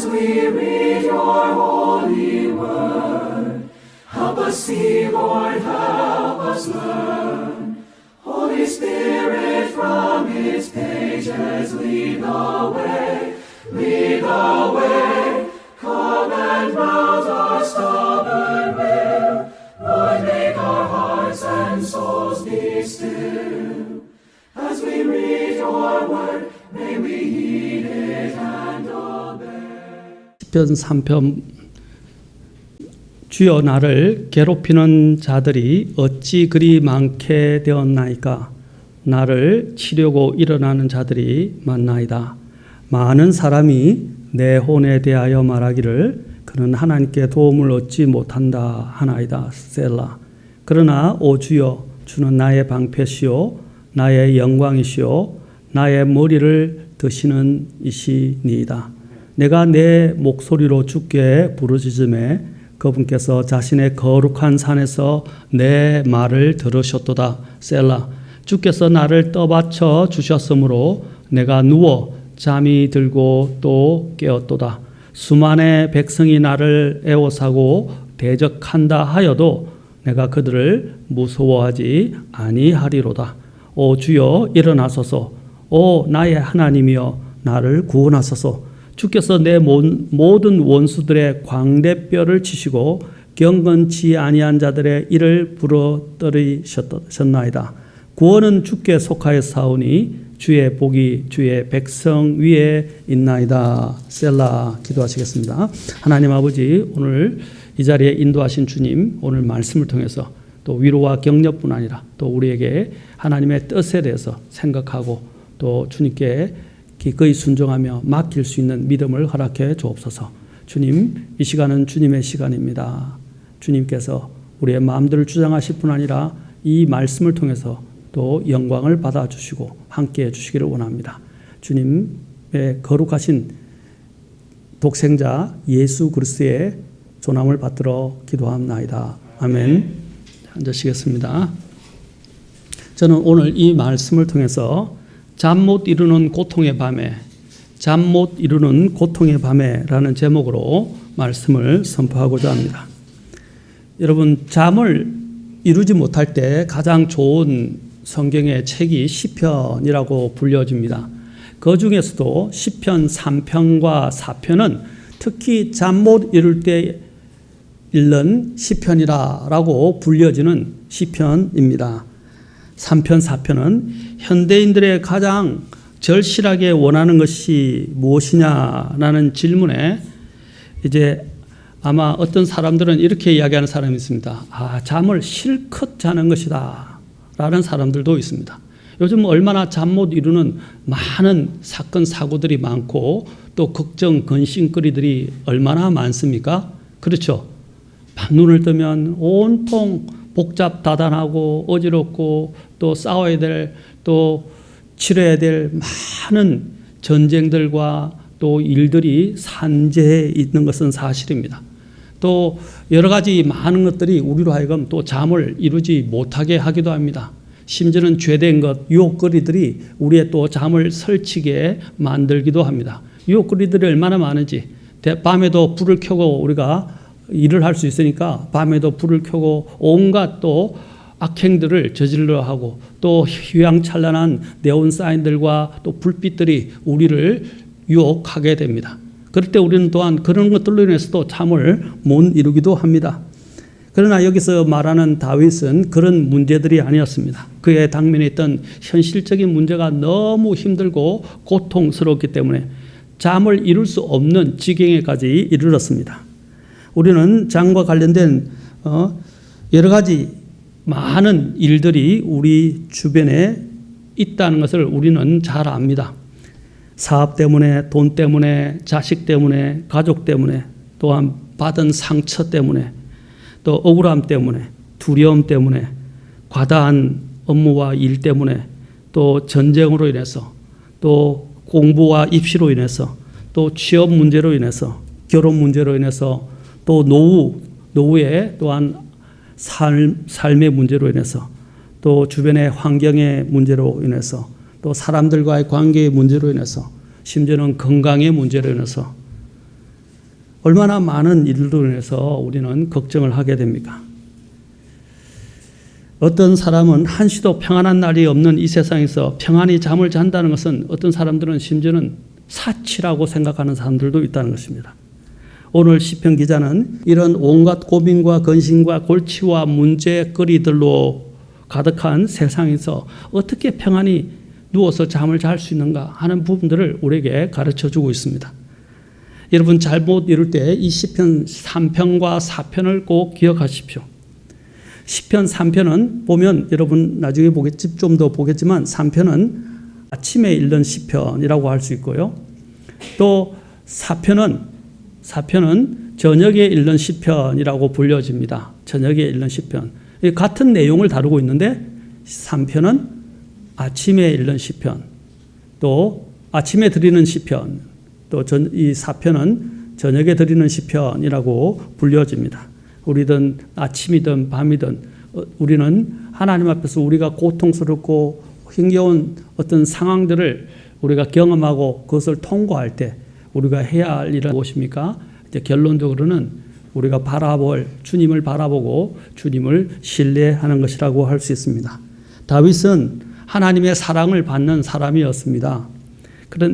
we read your holy word. Help us see, Lord, help us learn. Holy Spirit, from its pages lead the way, lead the way. Come and rouse our stubborn will. Lord, make our hearts and souls be still. As we read your word, may we heed it and obey. 시편 3편. 주여, 나를 괴롭히는 자들이 어찌 그리 많게 되었나이까. 나를 치려고 일어나는 자들이 많나이다. 많은 사람이 내 혼에 대하여 말하기를 그는 하나님께 도움을 얻지 못한다 하나이다. 셀라. 그러나 오 주여, 주는 나의 방패시요 나의 영광이시요 나의 머리를 드시는 이시니이다. 내가 내 목소리로 주께 부르짖음에 그분께서 자신의 거룩한 산에서 내 말을 들으셨도다. 셀라. 주께서 나를 떠받쳐 주셨으므로 내가 누워 잠이 들고 또 깨었도다. 수만의 백성이 나를 애워싸고 대적한다 하여도 내가 그들을 무서워하지 아니하리로다. 오 주여, 일어나소서. 오 나의 하나님이여, 나를 구원하소서. 주께서 내 모든 원수들의 광대뼈를 치시고 경건치 아니한 자들의 이를 부러뜨리셨나이다. 구원은 주께 속하였사오니 주의 복이 주의 백성 위에 있나이다. 셀라. 기도하시겠습니다. 하나님 아버지, 오늘 이 자리에 인도하신 주님, 오늘 말씀을 통해서 또 위로와 격려뿐 아니라 또 우리에게 하나님의 뜻에 대해서 생각하고 또 주님께 기꺼이 순종하며 맡길 수 있는 믿음을 허락해 주옵소서. 주님, 이 시간은 주님의 시간입니다. 주님께서 우리의 마음들을 주장하실 뿐 아니라 이 말씀을 통해서 또 영광을 받아주시고 함께해 주시기를 원합니다. 주님의 거룩하신 독생자 예수 그리스도의 조남을 받들어 기도합나이다. 아멘. 앉으시겠습니다. 저는 오늘 이 말씀을 통해서 잠 못 이루는 고통의 밤에, 잠 못 이루는 고통의 밤에라는 제목으로 말씀을 선포하고자 합니다. 여러분, 잠을 이루지 못할 때 가장 좋은 성경의 책이 시편이라고 불려집니다. 그 중에서도 시편 3편과 4편은 특히 잠 못 이룰 때 읽는 시편이라고 불려지는 시편입니다. 3편, 4편은 현대인들의 가장 절실하게 원하는 것이 무엇이냐라는 질문에 이제 아마 어떤 사람들은 이렇게 이야기하는 사람이 있습니다. 잠을 실컷 자는 것이다 라는 사람들도 있습니다. 요즘 얼마나 잠 못 이루는 많은 사건 사고들이 많고 또 걱정 근심거리들이 얼마나 많습니까? 그렇죠. 밤눈을 뜨면 온통 복잡 다단하고 어지럽고 또 싸워야 될, 또 치러야 될 많은 전쟁들과 또 일들이 산재해 있는 것은 사실입니다. 또 여러 가지 많은 것들이 우리로 하여금 또 잠을 이루지 못하게 하기도 합니다. 심지어는 죄된 것, 유혹거리들이 우리의 또 잠을 설치게 만들기도 합니다. 유혹거리들이 얼마나 많은지, 밤에도 불을 켜고 우리가 일을 할 수 있으니까 밤에도 불을 켜고 온갖 또 악행들을 저질러 하고 또 휘황찬란한 네온 사인들과 또 불빛들이 우리를 유혹하게 됩니다. 그럴 때 우리는 또한 그런 것들로 인해서도 잠을 못 이루기도 합니다. 그러나 여기서 말하는 다윗은 그런 문제들이 아니었습니다. 그의 당면했던 현실적인 문제가 너무 힘들고 고통스럽기 때문에 잠을 이룰 수 없는 지경에까지 이르렀습니다. 우리는 잠과 관련된 여러 가지 많은 일들이 우리 주변에 있다는 것을 우리는 잘 압니다. 사업 때문에, 돈 때문에, 자식 때문에, 가족 때문에, 또한 받은 상처 때문에, 또 억울함 때문에, 두려움 때문에, 과다한 업무와 일 때문에, 또 전쟁으로 인해서, 또 공부와 입시로 인해서, 또 취업 문제로 인해서, 결혼 문제로 인해서, 또 노후의 또한 삶의 문제로 인해서, 또 주변의 환경의 문제로 인해서, 또 사람들과의 관계의 문제로 인해서, 심지어는 건강의 문제로 인해서 얼마나 많은 일들로 인해서 우리는 걱정을 하게 됩니까? 어떤 사람은 한시도 평안한 날이 없는 이 세상에서 평안히 잠을 잔다는 것은 어떤 사람들은 심지어는 사치라고 생각하는 사람들도 있다는 것입니다. 오늘 시편 기자는 이런 온갖 고민과 근심과 골치와 문제거리들로 가득한 세상에서 어떻게 평안히 누워서 잠을 잘 수 있는가 하는 부분들을 우리에게 가르쳐 주고 있습니다. 여러분 잘못 이룰 때 이 시편 3편과 4편을 꼭 기억하십시오. 시편 3편은 보면 여러분 나중에 좀 더 보겠지만 3편은 아침에 읽는 시편이라고 할 수 있고요. 또 4편은 저녁에 읽는 시편이라고 불려집니다. 저녁에 읽는 시편. 같은 내용을 다루고 있는데 3편은 아침에 읽는 시편, 또 아침에 드리는 시편, 또 이 4편은 저녁에 드리는 시편이라고 불려집니다. 우리든 아침이든 밤이든 우리는 하나님 앞에서 우리가 고통스럽고 힘겨운 어떤 상황들을 우리가 경험하고 그것을 통과할 때 우리가 해야 할 일은 무엇입니까? 이제 결론적으로는 우리가 주님을 바라보고 주님을 신뢰하는 것이라고 할 수 있습니다. 다윗은 하나님의 사랑을 받는 사람이었습니다.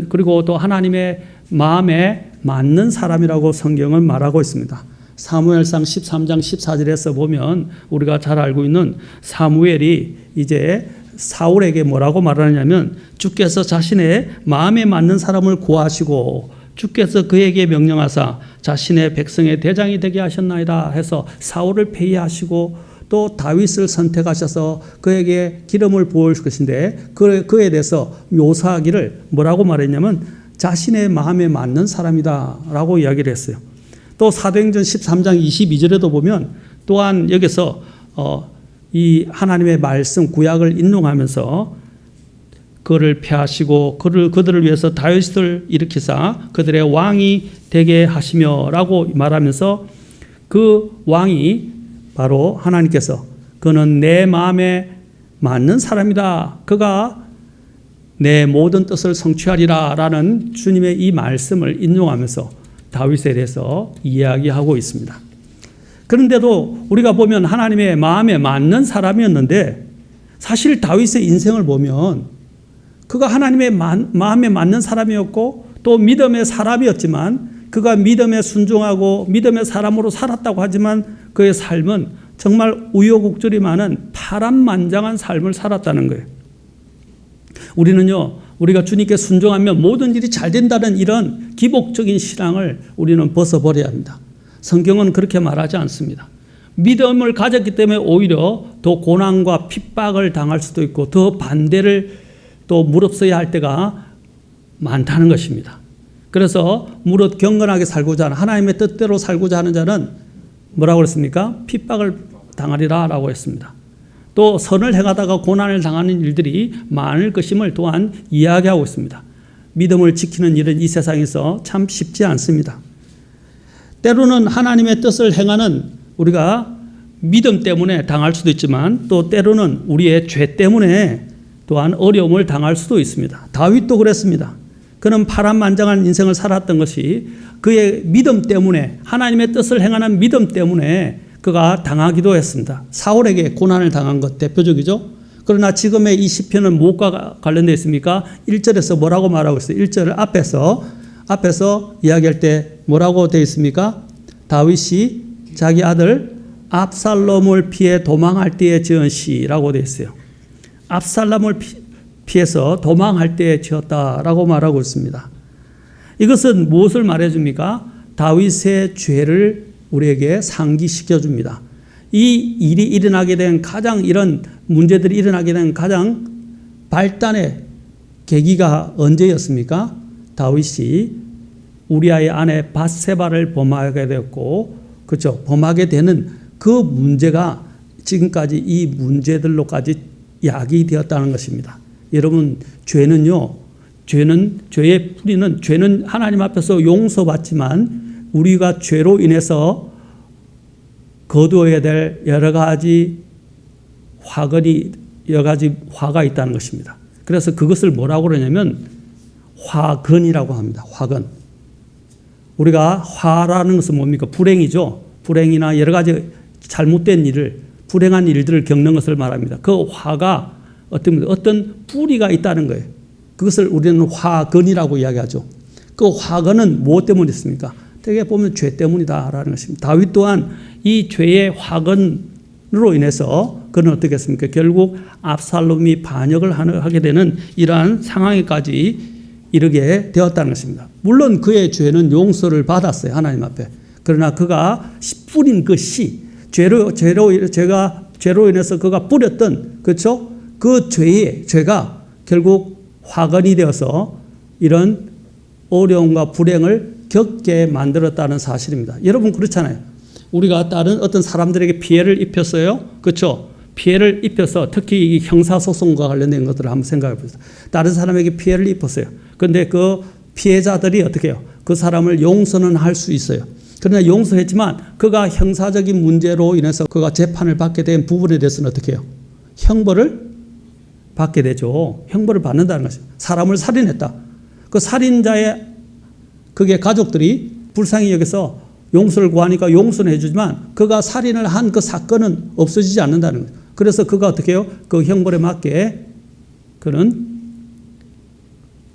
그리고 또 하나님의 마음에 맞는 사람이라고 성경은 말하고 있습니다. 사무엘상 13장 14절에서 보면 우리가 잘 알고 있는 사무엘이 이제 사울에게 뭐라고 말하냐면 주께서 자신의 마음에 맞는 사람을 구하시고 주께서 그에게 명령하사 자신의 백성의 대장이 되게 하셨나이다 해서 사울을 폐위하시고 또 다윗을 선택하셔서 그에게 기름을 부을 것인데 그에 대해서 묘사하기를 뭐라고 말했냐면 자신의 마음에 맞는 사람이다 라고 이야기를 했어요. 또 사도행전 13장 22절에도 보면 또한 여기서 이 하나님의 말씀 구약을 인용하면서 그를 폐하시고 그들을 위해서 다윗을 일으키사 그들의 왕이 되게 하시며라고 말하면서 그 왕이 바로 하나님께서 그는 내 마음에 맞는 사람이다. 그가 내 모든 뜻을 성취하리라 라는 주님의 이 말씀을 인용하면서 다윗에 대해서 이야기하고 있습니다. 그런데도 우리가 보면 하나님의 마음에 맞는 사람이었는데 사실 다윗의 인생을 보면 그가 하나님의 마음에 맞는 사람이었고 또 믿음의 사람이었지만 그가 믿음에 순종하고 믿음의 사람으로 살았다고 하지만 그의 삶은 정말 우여곡절이 많은 파란만장한 삶을 살았다는 거예요. 우리가 주님께 순종하면 모든 일이 잘 된다는 이런 기복적인 신앙을 우리는 벗어버려야 합니다. 성경은 그렇게 말하지 않습니다. 믿음을 가졌기 때문에 오히려 더 고난과 핍박을 당할 수도 있고 더 반대를 또 무릅써야 할 때가 많다는 것입니다. 그래서 무릇 경건하게 살고자 하는 하나님의 뜻대로 살고자 하는 자는 뭐라고 그랬습니까? 핍박을 당하리라 라고 했습니다. 또 선을 행하다가 고난을 당하는 일들이 많을 것임을 또한 이야기하고 있습니다. 믿음을 지키는 일은 이 세상에서 참 쉽지 않습니다. 때로는 하나님의 뜻을 행하는 우리가 믿음 때문에 당할 수도 있지만 또 때로는 우리의 죄 때문에 또한 어려움을 당할 수도 있습니다. 다윗도 그랬습니다. 그는 파란만장한 인생을 살았던 것이 그의 믿음 때문에 하나님의 뜻을 행하는 믿음 때문에 그가 당하기도 했습니다. 사울에게 고난을 당한 것 대표적이죠. 그러나 지금의 이 시편은 무엇과 관련되어 있습니까? 1절에서 뭐라고 말하고 있어요? 1절 앞에서 이야기할 때 뭐라고 되어 있습니까? 다윗이 자기 아들 압살롬을 피해 도망할 때에 지은 시라고 되어 있어요. 압살롬을 피해서 도망할 때에 지었다라고 말하고 있습니다. 이것은 무엇을 말해줍니까? 다윗의 죄를 우리에게 상기시켜 줍니다. 이 일이 일어나게 된 이런 문제들이 일어나게 된 가장 발단의 계기가 언제였습니까? 다윗이 우리아의 아내 밧세바를 범하게 되었고, 그렇죠? 범하게 되는 그 문제가 지금까지 이 문제들로까지 야기 되었다는 것입니다. 여러분, 죄의 뿌리는 죄는 하나님 앞에서 용서받지만 우리가 죄로 인해서 거두어야 될 여러 가지 화가 있다는 것입니다. 그래서 그것을 뭐라고 그러냐면 화근이라고 합니다. 화근. 우리가 화라는 것은 뭡니까? 불행이죠. 불행이나 여러 가지 잘못된 일을, 불행한 일들을 겪는 것을 말합니다. 그 화가 어떤 뿌리가 있다는 거예요. 그것을 우리는 화근이라고 이야기하죠. 그 화근은 무엇 때문에 있습니까? 되게 보면 죄 때문이다라는 것입니다. 다윗 또한 이 죄의 화근으로 인해서 그는 어떻게 했습니까? 결국 압살롬이 반역을 하게 되는 이러한 상황에까지 이르게 되었다는 것입니다. 물론 그의 죄는 용서를 받았어요. 하나님 앞에. 그러나 그가 뿌린 그 씨, 죄로 인해서 그가 뿌렸던, 그렇죠? 그 죄가 결국 화근이 되어서 이런 어려움과 불행을 겪게 만들었다는 사실입니다. 여러분 그렇잖아요. 우리가 다른 어떤 사람들에게 피해를 입혔어요. 그렇죠? 피해를 입혀서 특히 형사소송과 관련된 것들을 한번 생각해 보세요. 다른 사람에게 피해를 입었어요. 그런데 그 피해자들이 어떻게 해요? 그 사람을 용서는 할 수 있어요. 그러나 용서했지만 그가 형사적인 문제로 인해서 그가 재판을 받게 된 부분에 대해서는 어떻게 해요? 형벌을 받게 되죠. 형벌을 받는다는 것이죠. 사람을 살인했다. 그 살인자의 그게 가족들이 불쌍히 여기서 용서를 구하니까 용서는 해주지만 그가 살인을 한 그 사건은 없어지지 않는다는 거죠. 그래서 그가 어떻게 해요? 그 형벌에 맞게 그는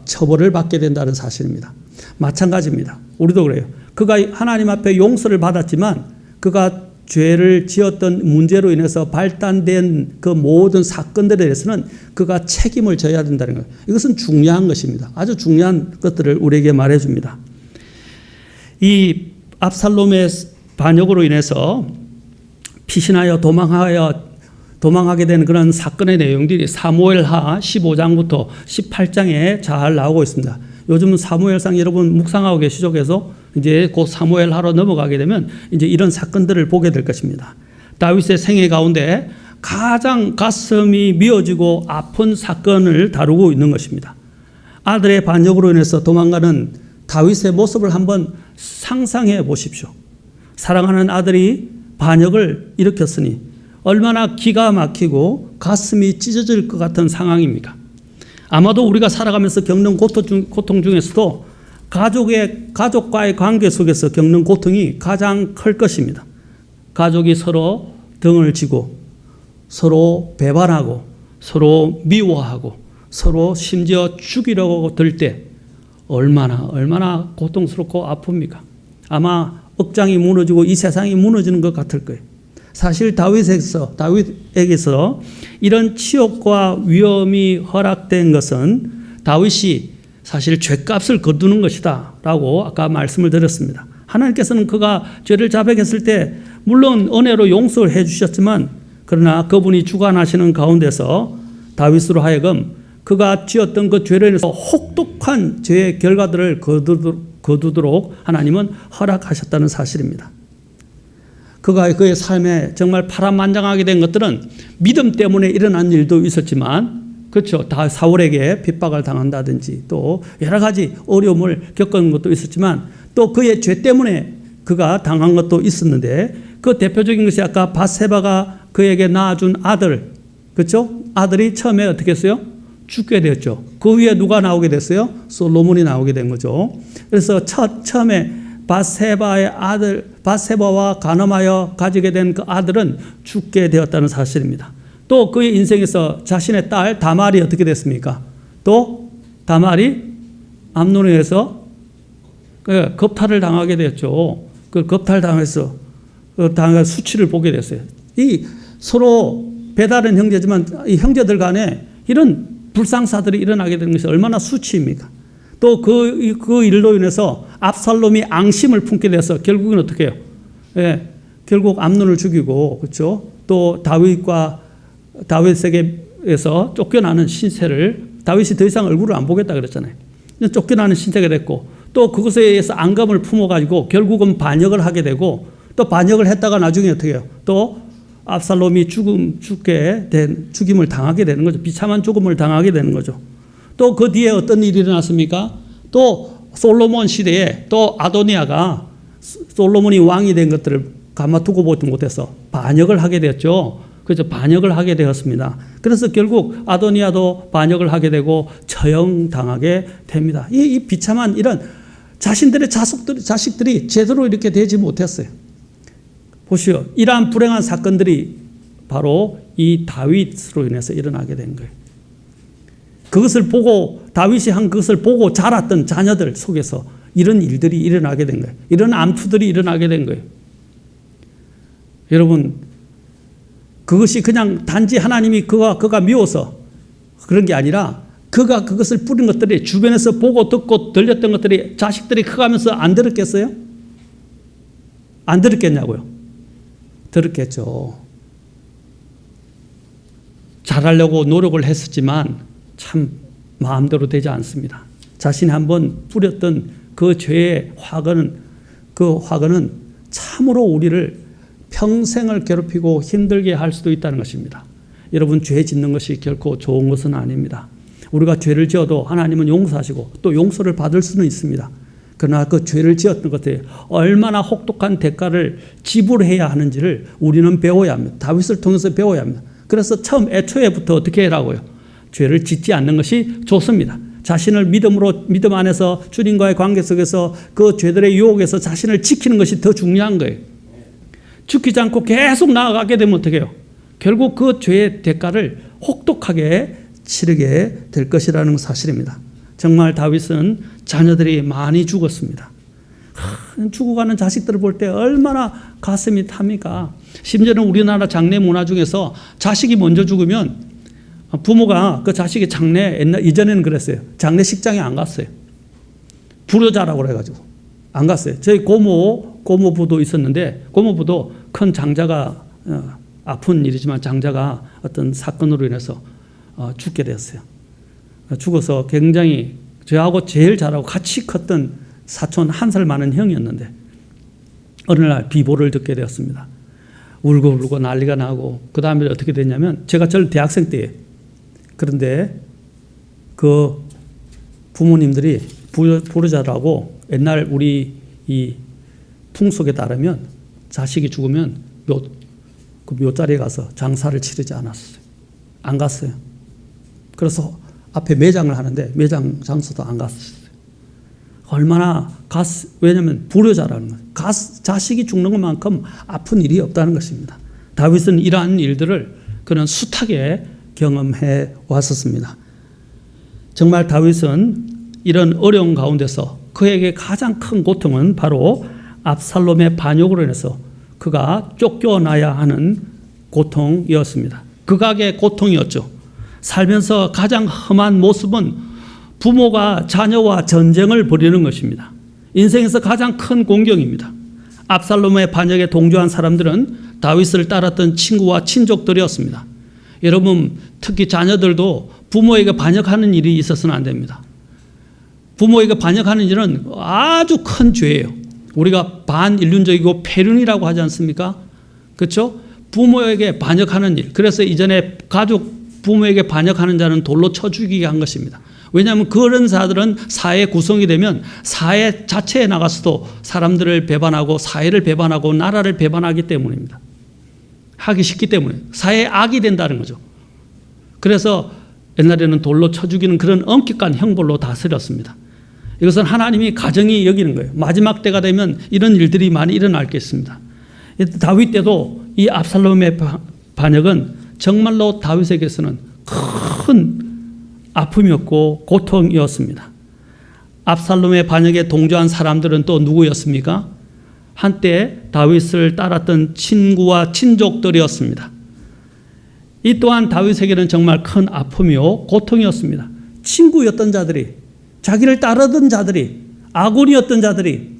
처벌을 받게 된다는 사실입니다. 마찬가지입니다. 우리도 그래요. 그가 하나님 앞에 용서를 받았지만 그가 죄를 지었던 문제로 인해서 발단된 그 모든 사건들에 대해서는 그가 책임을 져야 된다는 거예요. 이것은 중요한 것입니다. 아주 중요한 것들을 우리에게 말해줍니다. 이 압살롬의 반역으로 인해서 피신하여 도망하게 된 그런 사건의 내용들이 사무엘하 15장부터 18장에 잘 나오고 있습니다. 요즘은 사무엘상 여러분 묵상하고 계시죠? 그래서 이제 곧 사무엘하로 넘어가게 되면 이제 이런 사건들을 보게 될 것입니다. 다윗의 생애 가운데 가장 가슴이 미어지고 아픈 사건을 다루고 있는 것입니다. 아들의 반역으로 인해서 도망가는 다윗의 모습을 한번 상상해 보십시오. 사랑하는 아들이 반역을 일으켰으니 얼마나 기가 막히고 가슴이 찢어질 것 같은 상황입니까? 아마도 우리가 살아가면서 겪는 고통 중에서도 가족과의 관계 속에서 겪는 고통이 가장 클 것입니다. 가족이 서로 등을 지고 서로 배반하고 서로 미워하고 서로 심지어 죽이려고 들 때 얼마나 고통스럽고 아픕니까? 아마 억장이 무너지고 이 세상이 무너지는 것 같을 거예요. 사실 다윗에게서 이런 치욕과 위험이 허락된 것은 다윗이 사실 죄값을 거두는 것이다 라고 아까 말씀을 드렸습니다. 하나님께서는 그가 죄를 자백했을 때 물론 은혜로 용서를 해 주셨지만 그러나 그분이 주관하시는 가운데서 다윗으로 하여금 그가 지었던 그 죄로 인해서 혹독한 죄의 결과들을 거두도록 하나님은 허락하셨다는 사실입니다. 그의 삶에 정말 파란만장하게 된 것들은 믿음 때문에 일어난 일도 있었지만 그렇죠. 다 사울에게 핍박을 당한다든지 또 여러 가지 어려움을 겪은 것도 있었지만 또 그의 죄 때문에 그가 당한 것도 있었는데 그 대표적인 것이 아까 밧세바가 그에게 낳아준 아들, 그렇죠? 아들이 처음에 어떻게 했어요? 죽게 되었죠. 그 위에 누가 나오게 됐어요? 솔로몬이 나오게 된 거죠. 그래서 처음에 밧세바와 간음하여 가지게 된 그 아들은 죽게 되었다는 사실입니다. 또 그의 인생에서 자신의 딸 다말이 어떻게 됐습니까? 또 다말이 암논에 의해서 겁탈을 당하게 되었죠. 그 겁탈당해서 수치를 보게 됐어요. 이 서로 배다른 형제지만 이 형제들 간에 이런 불상사들이 일어나게 되는 것이 얼마나 수치입니까? 또 그 일로 인해서 압살롬이 앙심을 품게 돼서 결국은 어떻게 해요? 결국 암논을 죽이고, 그렇죠? 또 다윗에게서 쫓겨나는 신세를 다윗이 더 이상 얼굴을 안 보겠다 그랬잖아요. 쫓겨나는 신세가 됐고 또 그것에 의해서 앙감을 품어가지고 결국은 반역을 하게 되고 또 반역을 했다가 나중에 어떻게 해요? 또 압살롬이 죽임을 당하게 되는 거죠. 비참한 죽음을 당하게 되는 거죠. 또 그 뒤에 어떤 일이 일어났습니까? 또 솔로몬 시대에 또 아도니아가 솔로몬이 왕이 된 것들을 가만두고 보지 못해서 반역을 하게 되었죠. 그래서 반역을 하게 되었습니다. 그래서 결국 아도니아도 반역을 하게 되고 처형당하게 됩니다. 이 비참한 이런 자신들의 자식들이 제대로 이렇게 되지 못했어요. 보시오. 이러한 불행한 사건들이 바로 이 다윗으로 인해서 일어나게 된 거예요. 그것을 보고 다윗이 한 그것을 보고 자랐던 자녀들 속에서 이런 일들이 일어나게 된 거예요. 이런 암투들이 일어나게 된 거예요. 여러분, 그것이 그냥 단지 하나님이 그가 미워서 그런 게 아니라 그가 그것을 뿌린 것들이 주변에서 보고 듣고 들렸던 것들이 자식들이 커가면서 안 들었겠어요? 안 들었겠냐고요? 들었겠죠. 잘하려고 노력을 했었지만 참 마음대로 되지 않습니다. 자신이 한번 뿌렸던 그 죄의 화근은 참으로 우리를 평생을 괴롭히고 힘들게 할 수도 있다는 것입니다. 여러분, 죄 짓는 것이 결코 좋은 것은 아닙니다. 우리가 죄를 지어도 하나님은 용서하시고 또 용서를 받을 수는 있습니다. 그러나 그 죄를 지었던 것에 얼마나 혹독한 대가를 지불해야 하는지를 우리는 배워야 합니다. 다윗을 통해서 배워야 합니다. 그래서 애초에부터 어떻게 하라고요? 죄를 짓지 않는 것이 좋습니다. 자신을 믿음 안에서 주님과의 관계 속에서 그 죄들의 유혹에서 자신을 지키는 것이 더 중요한 거예요. 죽이지 않고 계속 나아가게 되면 어떻게 해요? 결국 그 죄의 대가를 혹독하게 치르게 될 것이라는 사실입니다. 정말 다윗은 자녀들이 많이 죽었습니다. 죽어가는 자식들을 볼 때 얼마나 가슴이 탑니까? 심지어는 우리나라 장례 문화 중에서 자식이 먼저 죽으면 부모가 그 자식의 이전에는 그랬어요. 장례식장에 안 갔어요. 불효자라고 그래가지고 안 갔어요. 저희 고모부도 있었는데 고모부도 큰 장자가 아픈 일이지만 장자가 어떤 사건으로 인해서 죽게 됐어요. 죽어서 굉장히 저하고 제일 잘하고 같이 컸던 사촌 1살 많은 형이었는데 어느 날 비보를 듣게 되었습니다. 울고 난리가 나고 그 다음에 어떻게 됐냐면 제가 대학생 때예요. 그런데 그 부모님들이 불효자라고 옛날 우리 이 풍속에 따르면 자식이 죽으면 그 묘자리에 가서 장사를 치르지 않았어요. 안 갔어요. 그래서 앞에 매장을 하는데 매장 장소도 안 갔어요. 얼마나 왜냐하면 불효자라는 거예요. 자식이 죽는 것만큼 아픈 일이 없다는 것입니다. 다윗은 이러한 일들을 그는 숱하게 경험해 왔었습니다. 정말 다윗은 이런 어려운 가운데서 그에게 가장 큰 고통은 바로 압살롬의 반역으로 인해서 그가 쫓겨나야 하는 고통이었습니다. 극악의 고통이었죠. 살면서 가장 험한 모습은 부모가 자녀와 전쟁을 벌이는 것입니다. 인생에서 가장 큰 공경입니다. 압살롬의 반역에 동조한 사람들은 다윗을 따랐던 친구와 친족들이었습니다. 여러분, 특히 자녀들도 부모에게 반역하는 일이 있어서는 안 됩니다. 부모에게 반역하는 일은 아주 큰 죄예요. 우리가 반인륜적이고 폐륜이라고 하지 않습니까? 그렇죠? 부모에게 반역하는 일. 그래서 이전에 부모에게 반역하는 자는 돌로 쳐 죽이게 한 것입니다. 왜냐하면 그런 자들은 사회 구성이 되면 사회 자체에 나가서도 사람들을 배반하고 사회를 배반하고 나라를 배반하기 때문입니다. 하기 쉽기 때문에 사회의 악이 된다는 거죠. 그래서 옛날에는 돌로 쳐 죽이는 그런 엄격한 형벌로 다스렸습니다. 이것은 하나님이 가정이 여기는 거예요. 마지막 때가 되면 이런 일들이 많이 일어날 것입니다. 다윗 때도 이 압살롬의 반역은 정말로 다윗에게서는 큰 아픔이었고 고통이었습니다. 압살롬의 반역에 동조한 사람들은 또 누구였습니까? 한때 다윗을 따랐던 친구와 친족들이었습니다. 이 또한 다윗에게는 정말 큰 아픔이요 고통이었습니다. 친구였던 자들이, 자기를 따르던 자들이, 아군이었던 자들이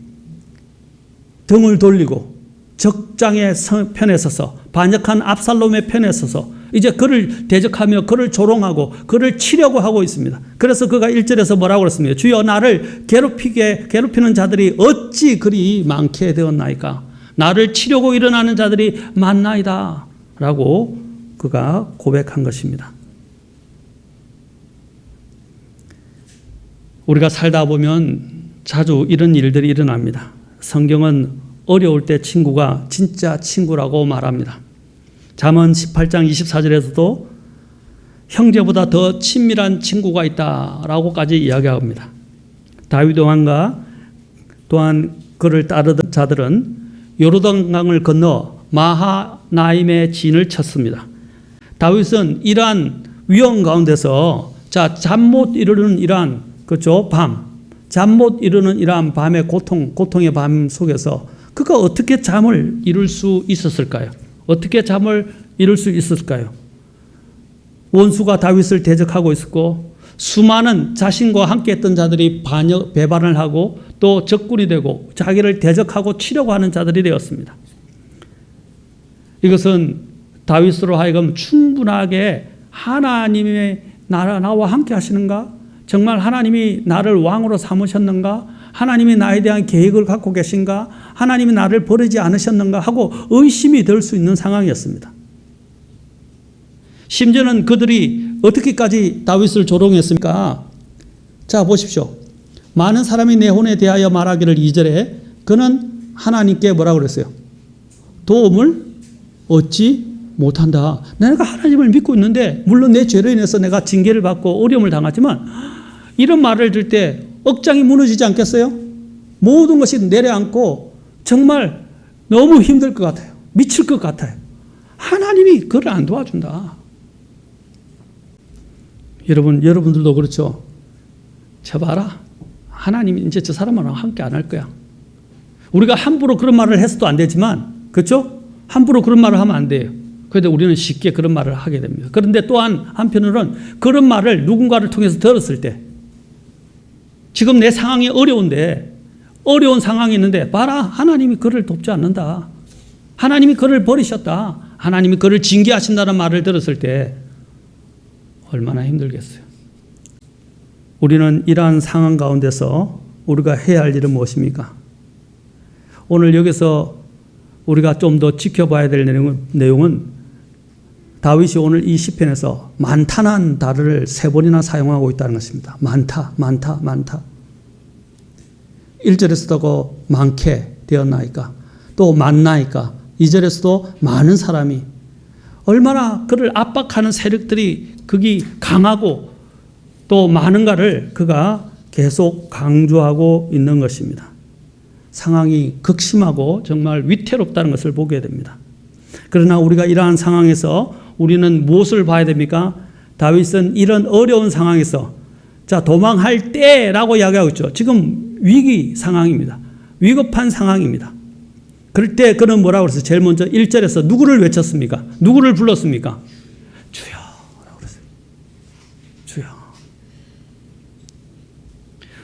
등을 돌리고 적장의 편에 서서, 반역한 압살롬의 편에 서서 이제 그를 대적하며 그를 조롱하고 그를 치려고 하고 있습니다. 그래서 그가 1절에서 뭐라고 그랬습니까? 주여, 나를 괴롭히는 자들이 어찌 그리 많게 되었나이까? 나를 치려고 일어나는 자들이 많나이다 라고 그가 고백한 것입니다. 우리가 살다 보면 자주 이런 일들이 일어납니다. 성경은 어려울 때 친구가 진짜 친구라고 말합니다. 잠언 18장 24절에서도 형제보다 더 친밀한 친구가 있다라고까지 이야기합니다. 다윗 왕과 또한 그를 따르던 자들은 요르단강을 건너 마하나임의 진을 쳤습니다. 다윗은 이러한 위험 가운데서 잠 못 이루는 이러한 그렇죠? 잠 못 이루는 이러한 밤의 고통의 밤 속에서 그가 어떻게 잠을 이룰 수 있었을까요? 어떻게 잠을 이룰 수 있었을까요? 원수가 다윗을 대적하고 있었고 수많은 자신과 함께 했던 자들이 배반을 하고 또 적군이 되고 자기를 대적하고 치려고 하는 자들이 되었습니다. 이것은 다윗으로 하여금 충분하게 하나님의 나와 함께 하시는가? 정말 하나님이 나를 왕으로 삼으셨는가? 하나님이 나에 대한 계획을 갖고 계신가? 하나님이 나를 버리지 않으셨는가? 하고 의심이 될 수 있는 상황이었습니다. 심지어는 그들이 어떻게까지 다윗을 조롱했습니까? 자, 보십시오. 많은 사람이 내 혼에 대하여 말하기를 2절에 그는 하나님께 뭐라고 그랬어요? 도움을 얻지 못한다. 내가 하나님을 믿고 있는데 물론 내 죄로 인해서 내가 징계를 받고 어려움을 당하지만 이런 말을 들을 때 억장이 무너지지 않겠어요? 모든 것이 내려앉고 정말 너무 힘들 것 같아요. 미칠 것 같아요. 하나님이 그를 안 도와준다. 여러분들도 그렇죠. 저 봐라. 하나님이 이제 저 사람하고 함께 안 할 거야. 우리가 함부로 그런 말을 해서도 안 되지만, 그렇죠? 함부로 그런 말을 하면 안 돼요. 그런데 우리는 쉽게 그런 말을 하게 됩니다. 그런데 또한 한편으로는 그런 말을 누군가를 통해서 들었을 때, 지금 내 상황이 어려운데, 어려운 상황이 있는데, 봐라. 하나님이 그를 돕지 않는다. 하나님이 그를 버리셨다. 하나님이 그를 징계하신다는 말을 들었을 때, 얼마나 힘들겠어요. 우리는 이러한 상황 가운데서 우리가 해야 할 일은 무엇입니까? 오늘 여기서 우리가 좀 더 지켜봐야 될 내용은 다윗이 오늘 이 시편에서 많다는 단어를 3번이나 사용하고 있다는 것입니다. 많다. 1절에서도 많게 되었나이까, 또 많나이까, 2절에서도 많은 사람이, 얼마나 그를 압박하는 세력들이 극이 강하고 또 많은가를 그가 계속 강조하고 있는 것입니다. 상황이 극심하고 정말 위태롭다는 것을 보게 됩니다. 그러나 우리가 이러한 상황에서 우리는 무엇을 봐야 됩니까? 다윗은 이런 어려운 상황에서 도망할 때라고 이야기하고 있죠. 지금 위기 상황입니다. 위급한 상황입니다. 그럴 때 그는 뭐라고 그랬어요? 제일 먼저 1절에서 누구를 외쳤습니까? 누구를 불렀습니까? 주여라고 그랬어요. 주여.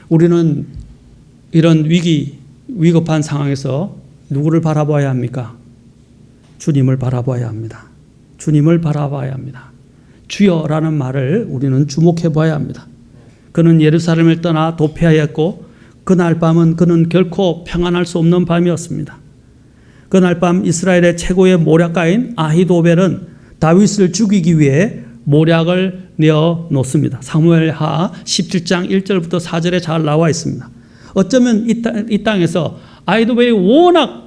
우리는 이런 위급한 상황에서 누구를 바라봐야 합니까? 주님을 바라봐야 합니다. 주님을 바라봐야 합니다. 주여라는 말을 우리는 주목해 봐야 합니다. 그는 예루살렘을 떠나 도피하였고 그날 밤은 그는 결코 평안할 수 없는 밤이었습니다. 그날 밤 이스라엘의 최고의 모략가인 아히도벨은 다윗을 죽이기 위해 모략을 내어 놓습니다. 사무엘하 17장 1절부터 4절에 잘 나와 있습니다. 어쩌면 이 땅에서 아히도벨이 워낙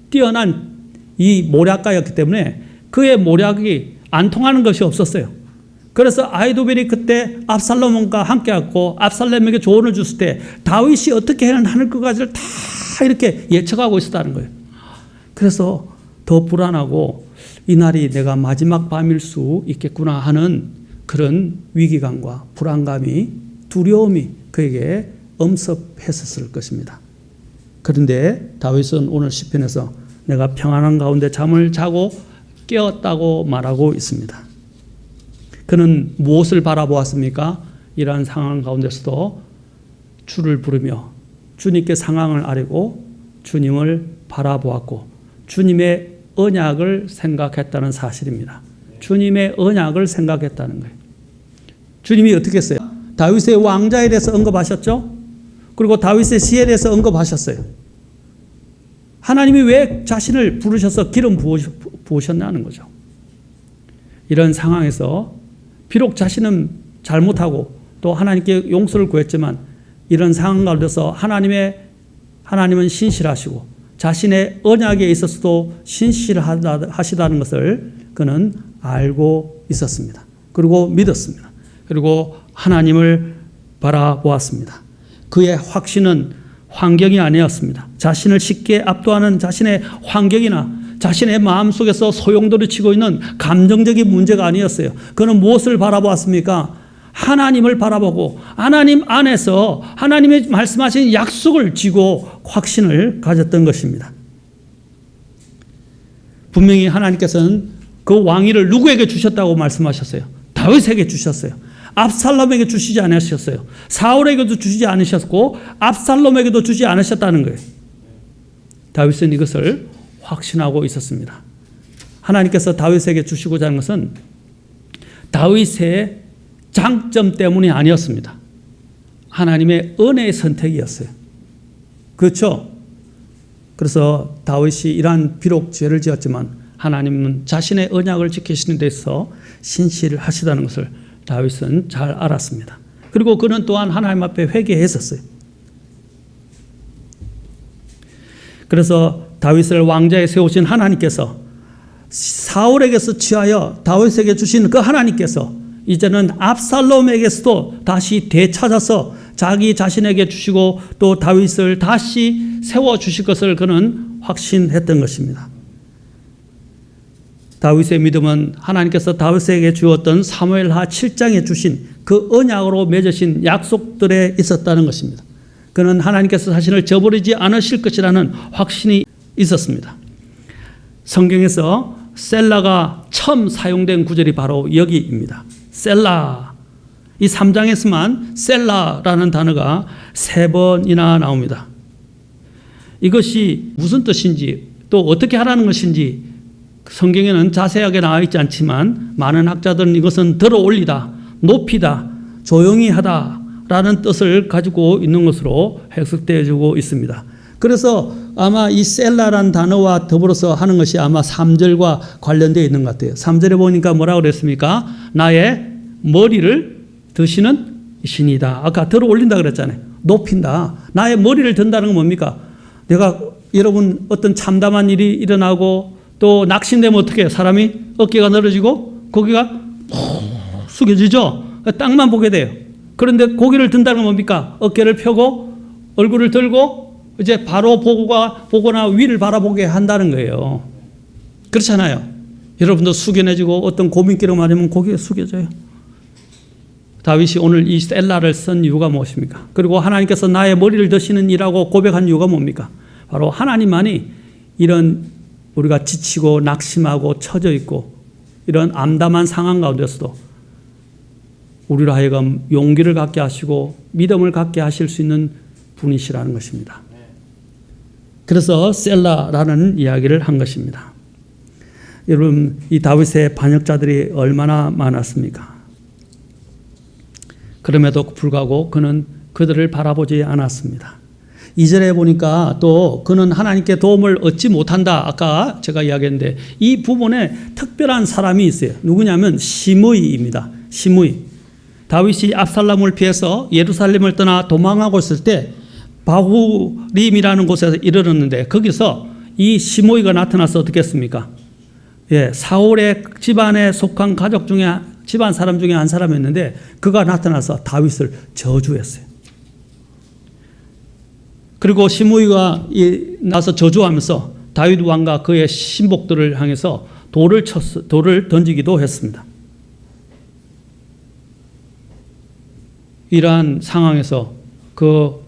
뛰어난 이 모략가였기 때문에 그의 모략이 안 통하는 것이 없었어요. 그래서 아히도벨이 그때 압살롬과 함께했고 압살롬에게 조언을 줬을 때 다윗이 어떻게 하는 것까지를 다 이렇게 예측하고 있었다는 거예요. 그래서 더 불안하고 이날이 내가 마지막 밤일 수 있겠구나 하는 그런 위기감과 불안감이, 두려움이 그에게 엄습했었을 것입니다. 그런데 다윗은 오늘 시편에서 내가 평안한 가운데 잠을 자고 깨었다고 말하고 있습니다. 그는 무엇을 바라보았습니까? 이러한 상황 가운데서도 주를 부르며 주님께 상황을 아뢰고 주님을 바라보았고 주님의 언약을 생각했다는 사실입니다. 주님의 언약을 생각했다는 거예요. 주님이 어떻게 했어요? 다윗의 왕자에 대해서 언급하셨죠? 그리고 다윗의 시에 대해서 언급하셨어요. 하나님이 왜 자신을 부르셔서 기름 부으셨냐는 거죠. 이런 상황에서 비록 자신은 잘못하고 또 하나님께 용서를 구했지만 이런 상황 가운데서 하나님은 신실하시고 자신의 언약에 있어서도 신실하시다는 것을 그는 알고 있었습니다. 그리고 믿었습니다. 그리고 하나님을 바라보았습니다. 그의 확신은 환경이 아니었습니다. 자신을 쉽게 압도하는 자신의 환경이나 자신의 마음속에서 소용돌이 치고 있는 감정적인 문제가 아니었어요. 그는 무엇을 바라보았습니까? 하나님을 바라보고 하나님 안에서 하나님의 말씀하신 약속을 쥐고 확신을 가졌던 것입니다. 분명히 하나님께서는 그 왕위를 누구에게 주셨다고 말씀하셨어요? 다윗에게 주셨어요. 압살롬에게 주시지 않으셨어요. 사울에게도 주시지 않으셨고 압살롬에게도 주지 않으셨다는 거예요. 다윗은 이것을 확신하고 있었습니다. 하나님께서 다윗에게 주시고자 하는 것은 다윗의 장점 때문이 아니었습니다. 하나님의 은혜의 선택이었어요. 그렇죠? 그래서 다윗이 이러한 비록 죄를 지었지만 하나님은 자신의 언약을 지키시는 데서 신실을 하시다는 것을 다윗은 잘 알았습니다. 그리고 그는 또한 하나님 앞에 회개했었어요. 그래서 다윗을 왕자에 세우신 하나님께서 사울에게서 취하여 다윗에게 주신 그 하나님께서 이제는 압살롬에게서도 다시 되찾아서 자기 자신에게 주시고 또 다윗을 다시 세워주실 것을 그는 확신했던 것입니다. 다윗의 믿음은 하나님께서 다윗에게 주었던 사무엘하 7장에 주신 그 언약으로 맺으신 약속들에 있었다는 것입니다. 그는 하나님께서 자신을 저버리지 않으실 것이라는 확신이 있었습니다. 성경에서 셀라가 처음 사용된 구절이 바로 여기입니다. 셀라. 이 3장에서만 셀라라는 단어가 3번이나 나옵니다. 이것이 무슨 뜻인지 또 어떻게 하라는 것인지 성경에는 자세하게 나와 있지 않지만 많은 학자들은 이것은 들어 올리다, 높이다, 조용히 하다 라는 뜻을 가지고 있는 것으로 해석되어지고 있습니다. 그래서 아마 이 셀라란 단어와 더불어서 하는 것이 아마 3절과 관련되어 있는 것 같아요. 3절에 보니까 뭐라고 그랬습니까? 나의 머리를 드시는 신이다. 아까 들어 올린다 그랬잖아요. 높인다. 나의 머리를 든다는 건 뭡니까? 내가 여러분 어떤 참담한 일이 일어나고 또 낙심되면 어떻게 해요? 사람이 어깨가 늘어지고 고개가 숙여지죠. 땅만 보게 돼요. 그런데 고개를 든다는 건 뭡니까? 어깨를 펴고 얼굴을 들고 이제 바로 보거나 위를 바라보게 한다는 거예요. 그렇잖아요. 여러분도 숙연해지고 어떤 고민기로 말하면 고개가 숙여져요. 다윗이 오늘 이 셀라를 쓴 이유가 무엇입니까? 그리고 하나님께서 나의 머리를 드시는 이라고 고백한 이유가 뭡니까? 바로 하나님만이 이런 우리가 지치고 낙심하고 처져 있고 이런 암담한 상황 가운데서도 우리로 하여금 용기를 갖게 하시고 믿음을 갖게 하실 수 있는 분이시라는 것입니다. 그래서 셀라라는 이야기를 한 것입니다. 여러분, 이 다윗의 반역자들이 얼마나 많았습니까? 그럼에도 불구하고 그는 그들을 바라보지 않았습니다. 2절에 보니까 또 그는 하나님께 도움을 얻지 못한다. 아까 제가 이야기했는데 이 부분에 특별한 사람이 있어요. 누구냐면 시므이입니다. 시므이. 다윗이 압살롬을 피해서 예루살렘을 떠나 도망하고 있을 때 바후림이라는 곳에서 이르렀는데 거기서 이 시므이가 나타나서 어떻게 했습니까? 예, 사울의 집안에 속한 가족 중에 집안 사람 중에 한 사람이었는데 그가 나타나서 다윗을 저주했어요. 그리고 시므이가 나서 저주하면서 다윗 왕과 그의 신복들을 향해서 돌을 던지기도 했습니다. 이러한 상황에서 그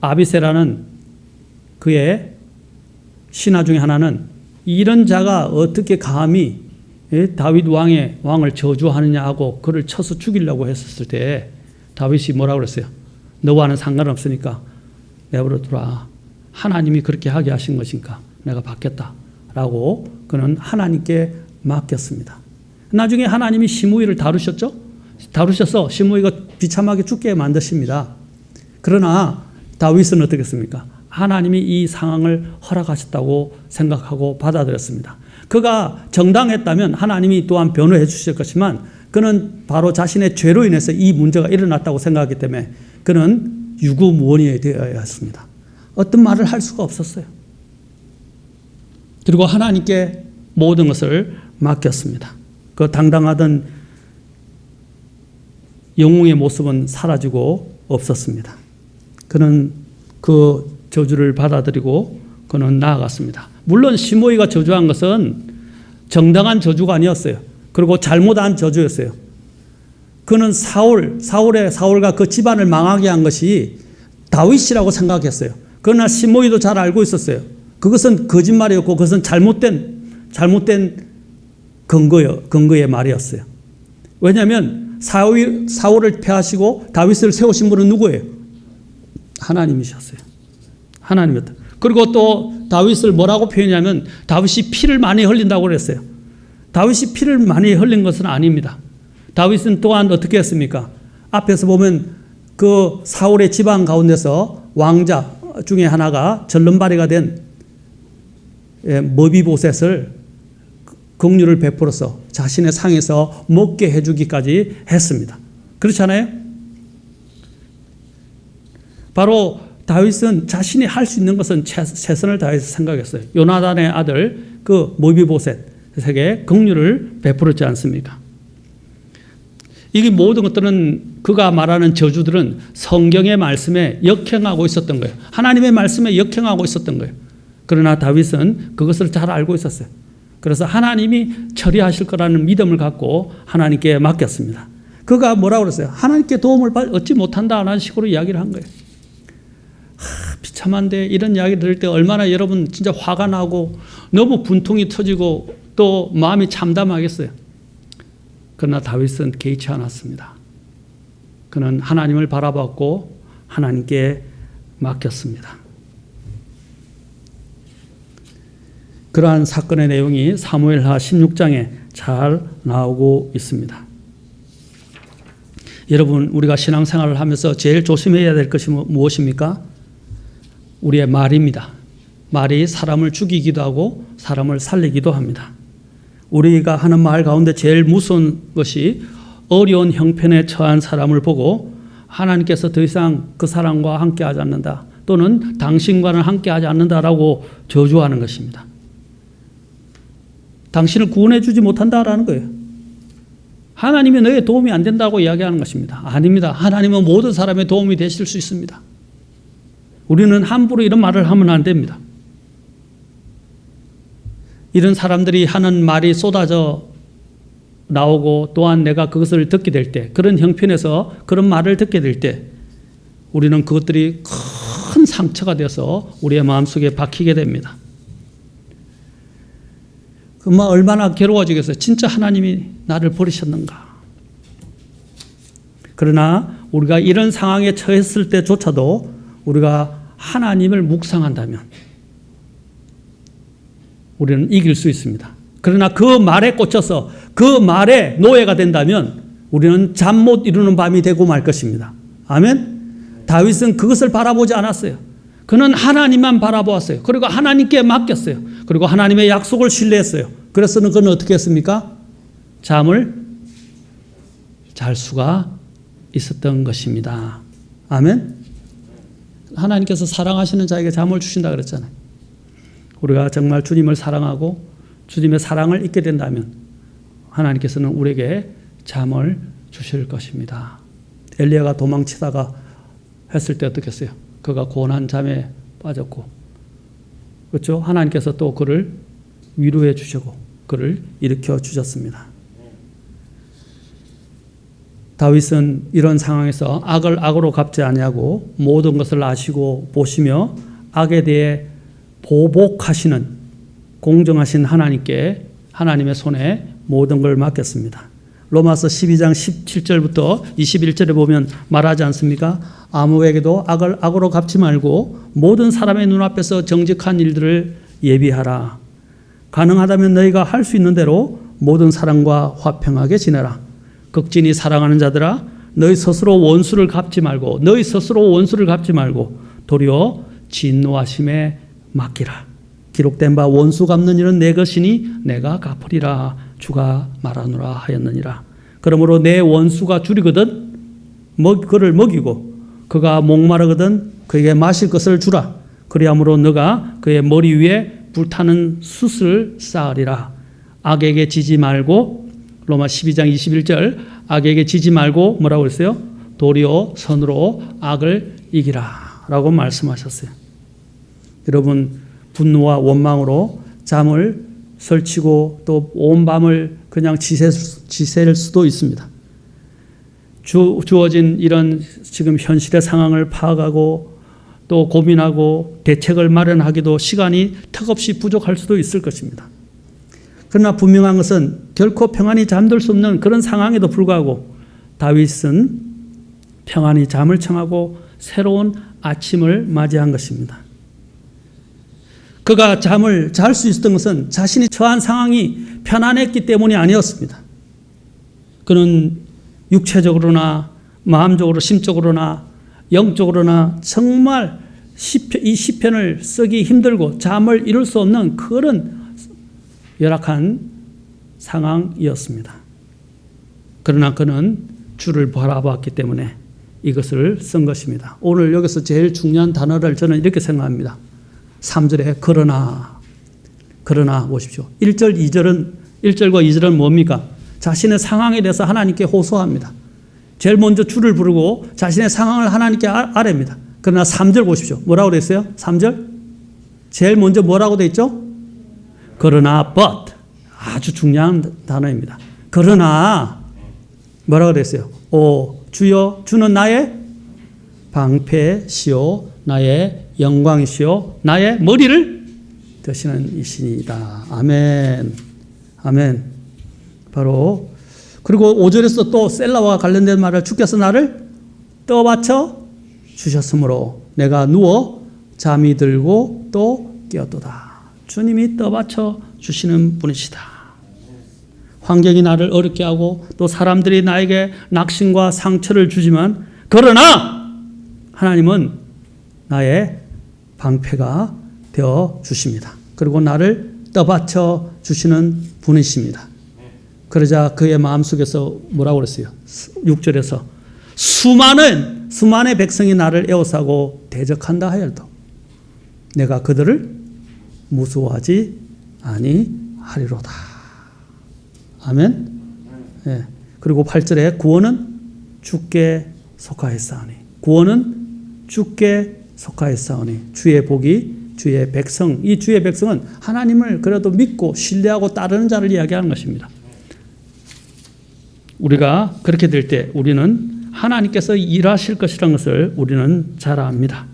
아비새라는 그의 신하 중에 하나는 이런 자가 어떻게 감히 다윗 왕을 저주하느냐 하고 그를 쳐서 죽이려고 했었을 때 다윗이 뭐라고 그랬어요? 너와는 상관없으니까 내버려 두라. 하나님이 그렇게 하게 하신 것이니까 내가 받겠다 라고 그는 하나님께 맡겼습니다. 나중에 하나님이 시므이를 다루셔서 시므이가 비참하게 죽게 만드십니다. 그러나 다윗은 어떻게 했습니까? 하나님이 이 상황을 허락하셨다고 생각하고 받아들였습니다. 그가 정당했다면 하나님이 또한 변호해 주실 것이지만 그는 바로 자신의 죄로 인해서 이 문제가 일어났다고 생각하기 때문에 그는 유구무원이 되어야 했습니다. 어떤 말을 할 수가 없었어요. 그리고 하나님께 모든 것을 맡겼습니다. 그 당당하던 영웅의 모습은 사라지고 없었습니다. 그는 그 저주를 받아들이고 그는 나아갔습니다. 물론 시므이가 저주한 것은 정당한 저주가 아니었어요. 그리고 잘못한 저주였어요. 그는 사울과 그 집안을 망하게 한 것이 다윗이라고 생각했어요. 그러나 시므이도 잘 알고 있었어요. 그것은 거짓말이었고 그것은 잘못된 근거의 말이었어요. 왜냐하면 사울을 패하시고 다윗을 세우신 분은 누구예요? 하나님이셨어요. 하나님이었다. 그리고 또 다윗을 뭐라고 표현하냐면 다윗이 피를 많이 흘린다고 그랬어요. 다윗이 피를 많이 흘린 것은 아닙니다. 다윗은 또한 어떻게 했습니까? 앞에서 보면 그 사울의 집안 가운데서 왕자 중에 하나가 절름발이가 된 머비보셋을 긍휼을 베풀어서 자신의 상에서 먹게 해주기까지 했습니다. 그렇잖아요? 바로 다윗은 자신이 할 수 있는 것은 최선을 다해서 생각했어요. 요나단의 아들 그 머비보셋에게 긍휼을 베풀었지 않습니까? 이게 모든 것들은 그가 말하는 저주들은 성경의 말씀에 역행하고 있었던 거예요. 하나님의 말씀에 역행하고 있었던 거예요. 그러나 다윗은 그것을 잘 알고 있었어요. 그래서 하나님이 처리하실 거라는 믿음을 갖고 하나님께 맡겼습니다. 그가 뭐라고 그랬어요? 하나님께 도움을 얻지 못한다라는 식으로 이야기를 한 거예요. 비참한데 이런 이야기 들을 때 얼마나 여러분 진짜 화가 나고 너무 분통이 터지고 또 마음이 참담하겠어요. 그러나 다윗은 개의치 않았습니다. 그는 하나님을 바라봤고 하나님께 맡겼습니다. 그러한 사건의 내용이 사무엘하 16장에 잘 나오고 있습니다. 여러분, 우리가 신앙생활을 하면서 제일 조심해야 될 것이 무엇입니까? 우리의 말입니다. 말이 사람을 죽이기도 하고 사람을 살리기도 합니다. 우리가 하는 말 가운데 제일 무서운 것이 어려운 형편에 처한 사람을 보고 하나님께서 더 이상 그 사람과 함께하지 않는다 또는 당신과는 함께하지 않는다라고 저주하는 것입니다. 당신을 구원해 주지 못한다라는 거예요. 하나님이 너의 도움이 안 된다고 이야기하는 것입니다. 아닙니다. 하나님은 모든 사람의 도움이 되실 수 있습니다. 우리는 함부로 이런 말을 하면 안 됩니다. 이런 사람들이 하는 말이 쏟아져 나오고 또한 내가 그것을 듣게 될 때, 그런 형편에서 그런 말을 듣게 될 때 우리는 그것들이 큰 상처가 되어서 우리의 마음속에 박히게 됩니다. 그만 얼마나 괴로워지겠어요. 진짜 하나님이 나를 버리셨는가. 그러나 우리가 이런 상황에 처했을 때조차도 우리가 하나님을 묵상한다면 우리는 이길 수 있습니다. 그러나 그 말에 꽂혀서 그 말에 노예가 된다면 우리는 잠 못 이루는 밤이 되고 말 것입니다. 아멘? 다윗은 그것을 바라보지 않았어요. 그는 하나님만 바라보았어요. 그리고 하나님께 맡겼어요. 그리고 하나님의 약속을 신뢰했어요. 그래서 그는 어떻게 했습니까? 잠을 잘 수가 있었던 것입니다. 아멘? 하나님께서 사랑하시는 자에게 잠을 주신다 그랬잖아요. 우리가 정말 주님을 사랑하고 주님의 사랑을 잊게 된다면 하나님께서는 우리에게 잠을 주실 것입니다. 엘리야가 도망치다가 했을 때 어떻게 했어요? 그가 고난 잠에 빠졌고, 그렇죠? 하나님께서 또 그를 위로해 주시고 그를 일으켜 주셨습니다. 다윗은 이런 상황에서 악을 악으로 갚지 아니하고 모든 것을 아시고 보시며 악에 대해 보복하시는 공정하신 하나님께 하나님의 손에 모든 걸 맡겼습니다. 로마서 12장 17절부터 21절에 보면 말하지 않습니까? 아무에게도 악을 악으로 갚지 말고 모든 사람의 눈앞에서 정직한 일들을 예비하라. 가능하다면 너희가 할 수 있는 대로 모든 사람과 화평하게 지내라. 극진히 사랑하는 자들아, 너희 스스로 원수를 갚지 말고 도리어 진노하심에 맡기라. 기록된 바 원수 갚는 일은 내 것이니 내가 갚으리라. 주가 말하노라 하였느니라. 그러므로 내 원수가 줄이거든 그를 먹이고 그가 목마르거든 그에게 마실 것을 주라. 그리함으로 너가 그의 머리 위에 불타는 숯을 쌓으리라. 악에게 지지 말고, 로마 12장 21절, 악에게 지지 말고 뭐라고 했어요? 도리어 선으로 악을 이기라 라고 말씀하셨어요. 여러분 분노와 원망으로 잠을 설치고 또 온 밤을 그냥 지새일 수도 있습니다. 주어진 이런 지금 현실의 상황을 파악하고 또 고민하고 대책을 마련하기도 시간이 턱없이 부족할 수도 있을 것입니다. 그러나 분명한 것은 결코 평안히 잠들 수 없는 그런 상황에도 불구하고 다윗은 평안히 잠을 청하고 새로운 아침을 맞이한 것입니다. 그가 잠을 잘 수 있었던 것은 자신이 처한 상황이 편안했기 때문이 아니었습니다. 그는 육체적으로나 마음적으로 심적으로나 영적으로나 정말 이 시편을 쓰기 힘들고 잠을 이룰 수 없는 그런 열악한 상황이었습니다. 그러나 그는 주를 바라봤기 때문에 이것을 쓴 것입니다. 오늘 여기서 제일 중요한 단어를 저는 이렇게 생각합니다. 3절에 그러나 보십시오. 1절과 2절은 뭡니까? 자신의 상황에 대해서 하나님께 호소합니다. 제일 먼저 주를 부르고 자신의 상황을 하나님께 아뢰입니다. 그러나 3절 보십시오. 뭐라고 그랬어요? 3절? 제일 먼저 뭐라고 돼 있죠? 그러나 but 아주 중요한 단어입니다. 그러나 뭐라고 그랬어요? 오 주여 주는 나의 방패시오 나의 영광이시오 나의 머리를 드시는 이신이다. 아멘. 아멘. 바로 그리고 5절에서 또 셀라와 관련된 말을 주께서 나를 떠받쳐 주셨으므로 내가 누워 잠이 들고 또 깨었도다. 주님이 떠받쳐 주시는 분이시다. 환경이 나를 어렵게 하고 또 사람들이 나에게 낙심과 상처를 주지만 그러나 하나님은 나의 방패가 되어 주십니다. 그리고 나를 떠받쳐 주시는 분이십니다. 그러자 그의 마음속에서 뭐라고 그랬어요? 6절에서 수많은 백성이 나를 에워싸고 대적한다 하여도 내가 그들을 무서워하지 아니하리로다. 아멘. 네. 그리고 8절에 구원은 주께 속하였사오니 구원은 주께 속하였사오니 주의 복이 주의 백성 이 주의 백성은 하나님을 그래도 믿고 신뢰하고 따르는 자를 이야기하는 것입니다. 우리가 그렇게 될 때 우리는 하나님께서 일하실 것이라는 것을 우리는 잘 압니다.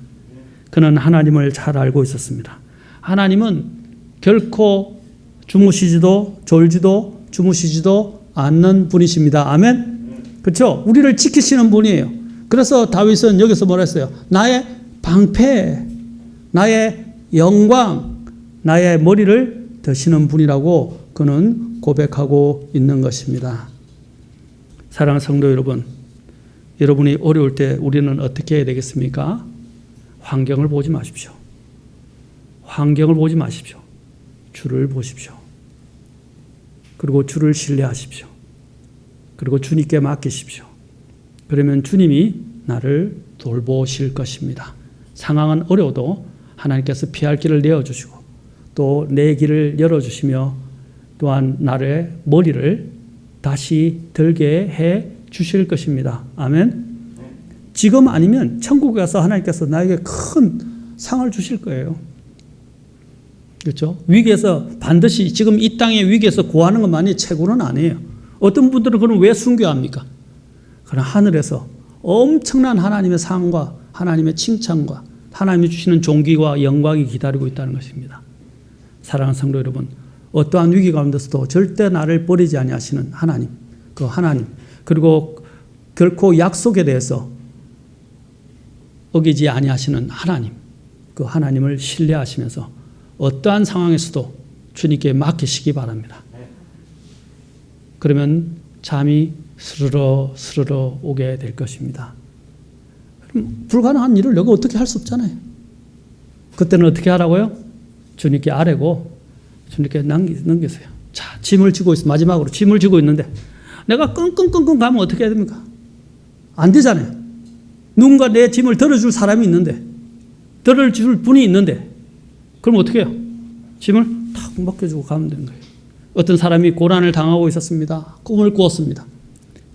그는 하나님을 잘 알고 있었습니다. 하나님은 결코 주무시지도 졸지도 주무시지도 않는 분이십니다. 아멘. 그렇죠? 우리를 지키시는 분이에요. 그래서 다윗은 여기서 뭐라 했어요? 나의 방패, 나의 영광, 나의 머리를 드시는 분이라고 그는 고백하고 있는 것입니다. 사랑하는 성도 여러분, 여러분이 어려울 때 우리는 어떻게 해야 되겠습니까? 환경을 보지 마십시오. 환경을 보지 마십시오. 주를 보십시오. 그리고 주를 신뢰하십시오. 그리고 주님께 맡기십시오. 그러면 주님이 나를 돌보실 것입니다. 상황은 어려워도 하나님께서 피할 길을 내어주시고 또 내 길을 열어주시며 또한 나의 머리를 다시 들게 해 주실 것입니다. 아멘. 지금 아니면 천국에 가서 하나님께서 나에게 큰 상을 주실 거예요. 그렇죠? 위기에서 반드시 지금 이 땅의 위기에서 구하는 것만이 최고는 아니에요. 어떤 분들은 그럼 왜 순교합니까? 그러나 하늘에서 엄청난 하나님의 상과 하나님의 칭찬과 하나님이 주시는 존귀와 영광이 기다리고 있다는 것입니다. 사랑하는 성도 여러분, 어떠한 위기 가운데서도 절대 나를 버리지 아니하시는 하나님, 그 하나님, 그리고 결코 약속에 대해서 어기지 아니하시는 하나님, 그 하나님을 신뢰하시면서 어떠한 상황에서도 주님께 맡기시기 바랍니다. 그러면 잠이 스르르 오게 될 것입니다. 불가능한 일을 내가 어떻게 할 수 없잖아요. 그때는 어떻게 하라고요? 주님께 아뢰고 주님께 넘기세요. 자, 짐을 지고 있어. 마지막으로 짐을 지고 있는데 내가 끙끙끙끙 가면 어떻게 해야 됩니까? 안 되잖아요. 누군가 내 짐을 들어줄 사람이 있는데, 들어줄 분이 있는데, 그럼 어떻게 해요? 짐을 탁 맡겨주고 가면 되는 거예요. 어떤 사람이 고난을 당하고 있었습니다. 꿈을 꾸었습니다.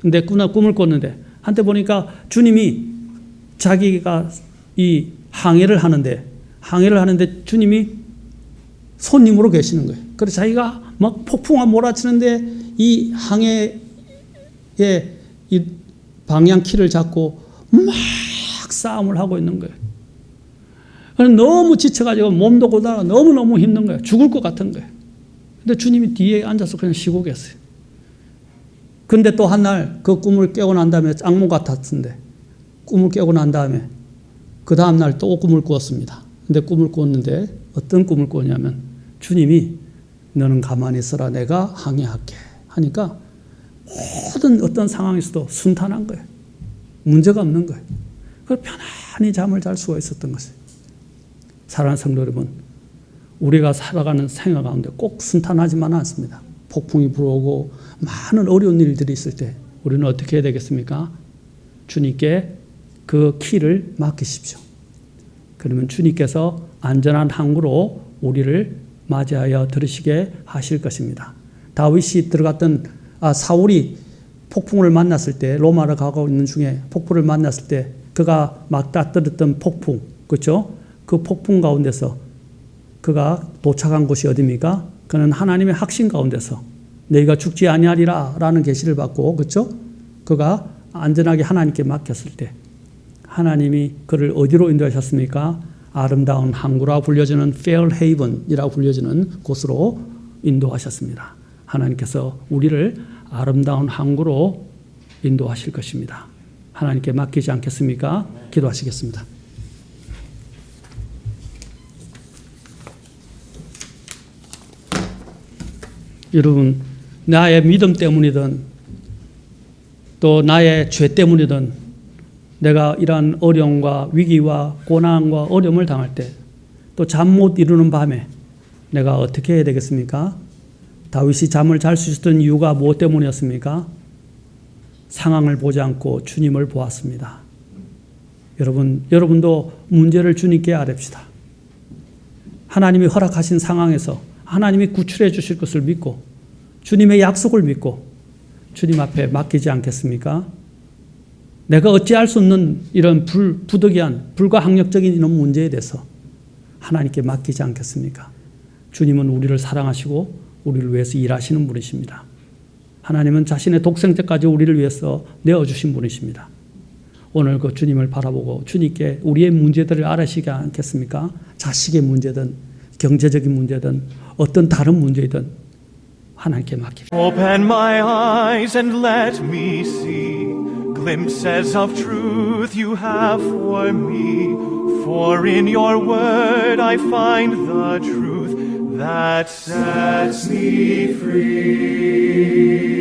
근데 꿈을 꿨는데 한때 보니까 주님이 자기가 이 항해를 하는데 항해를 하는데 주님이 손님으로 계시는 거예요. 그래서 자기가 막 폭풍과 몰아치는데 이 항해의 이 방향키를 잡고 막 싸움을 하고 있는 거예요. 너무 지쳐가지고 몸도 고달아 너무너무 힘든 거예요. 죽을 것 같은 거예요. 근데 주님이 뒤에 앉아서 그냥 쉬고 계세요. 근데 또 한 날 그 꿈을 깨고 난 다음에 악몽 같았는데 꿈을 깨고 난 다음에 그 다음 날 또 꿈을 꾸었습니다. 근데 꿈을 꾸었는데 어떤 꿈을 꾸었냐면 주님이 너는 가만히 있어라 내가 항해할게 하니까 모든 어떤 상황에서도 순탄한 거예요. 문제가 없는 거예요. 그래서 편안히 잠을 잘 수가 있었던 것이에요. 사랑하는 성도 여러분, 우리가 살아가는 생활 가운데 꼭 순탄하지만은 않습니다. 폭풍이 불어오고 많은 어려운 일들이 있을 때 우리는 어떻게 해야 되겠습니까? 주님께 그 키를 맡기십시오. 그러면 주님께서 안전한 항구로 우리를 맞이하여 들으시게 하실 것입니다. 다윗이 들어갔던 사울이 폭풍을 만났을 때 로마로 가고 있는 중에 폭풍을 만났을 때 그가 맞닥뜨렸던 폭풍, 그렇죠? 그 폭풍 가운데서 그가 도착한 곳이 어디입니까? 그는 하나님의 확신 가운데서 너희가 죽지 아니하리라 라는 계시를 받고, 그렇죠? 그가 안전하게 하나님께 맡겼을 때 하나님이 그를 어디로 인도하셨습니까? 아름다운 항구라 불려지는 Fair Haven이라고 불려지는 곳으로 인도하셨습니다. 하나님께서 우리를 아름다운 항구로 인도하실 것입니다. 하나님께 맡기지 않겠습니까? 기도하시겠습니다. 여러분, 나의 믿음 때문이든 또 나의 죄 때문이든 내가 이러한 어려움과 위기와 고난과 어려움을 당할 때 또 잠 못 이루는 밤에 내가 어떻게 해야 되겠습니까? 다윗이 잠을 잘 수 있었던 이유가 무엇 때문이었습니까? 상황을 보지 않고 주님을 보았습니다. 여러분도 문제를 주님께 아뢰읍시다. 하나님이 허락하신 상황에서 하나님이 구출해 주실 것을 믿고 주님의 약속을 믿고 주님 앞에 맡기지 않겠습니까? 내가 어찌할 수 없는 이런 부득이한 불가항력적인 이런 문제에 대해서 하나님께 맡기지 않겠습니까? 주님은 우리를 사랑하시고 우리를 위해서 일하시는 분이십니다. 하나님은 자신의 독생자까지 우리를 위해서 내어주신 분이십니다. 오늘 그 주님을 바라보고 주님께 우리의 문제들을 알아시지 않겠습니까? 자식의 문제든 경제적인 문제든 어떤 다른 문제이든 하나님께 맡깁시다. Open my eyes and let me see glimpses of truth you have for me. For in your word I find the truth that sets me free.